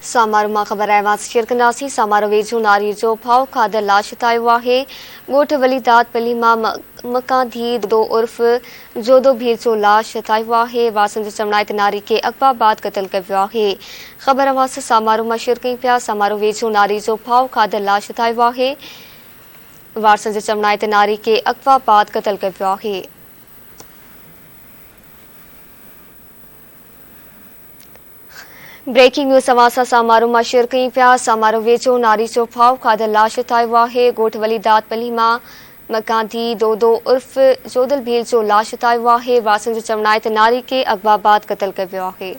समारोह में ख़बर आहे शिरकंदासी समारोह वेझो नारी जो भाव खाधल लाश तायो आहे। ॻोठ वलीदात पली मां मकान धी दो उर्फ जोदो भीर जो लाश तायो आहे। वासन जो चवण आहे त नारी खे अगवा बाद क़तल कयो वियो आहे। ख़बर वास समारोह में शिरकई पिया। समारोह वेझो नारी जो भाव खाधल लाश तायो आहे। वारसन जो चवण आहे त नारी खे अगवा बाद क़तल कयो वियो आहे। ब्रेकिंग न्यूज़ समासा समारोह में शिरकई पिया। समारोह वेझो नारी जो भाव खाधल लाश तायो आहे। ॻोठ वलीदात पली मां मकान धी दो उर्फ जोदल भीर जो लाश तायो आहे। वासन जो चवण आहे त नारी खे अगवा बाद क़तल कयो वियो आहे।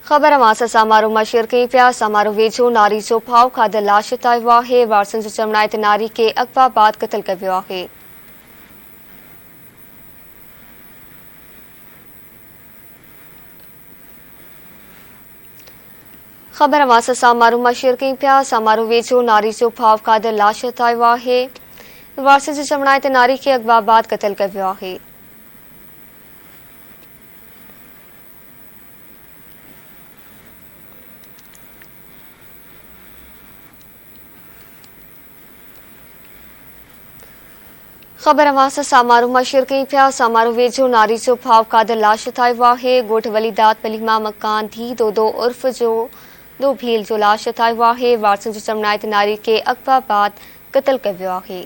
ख़बर वास समारोह में शिरकई पिया। समारोह वेझो नारी जो भाव खाधल लाश तायो आहे। वारसन जो चवण आहे त नारी खे अगवा बाद क़तल कयो वियो आहे। ख़बर वास समारोह में शिरकई पिया। समारोह वेझो नारी जो भाव खाधल लाश तायो आहे। वारसन जो चवण आहे त नारी खे अगवा बाद क़तल कयो वियो आहे। ख़बर वास समारोह में शिरकई पिया। समारोह वेझो नारी जो भाव खाधल लाश तायो आहे। ॻोठ वलीदात पली मां मकान धी दो उर्फ जोदो भीर जो लाश तायो आहे। वारसन जो चवण आहे त नारी खे अगवा बाद क़तल कयो वियो आहे।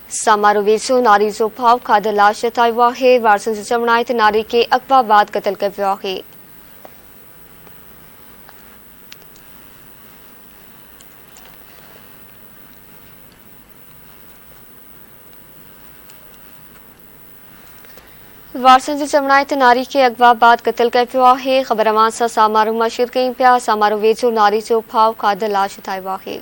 समारोह वेझो नारी जो भाव खाधल लाश तायो आहे। वारसन जो चवण आहे त नारी खे अगवा बाद क़तल कयो वियो आहे। वारसन जो चवण आहे त नारी खे अगवा बाद क़तल कयो वियो आहे। ख़बर वास समारोह में शिरकई पिया। समारोह वेझो नारी जो भाव खाधल लाश तायो आहे।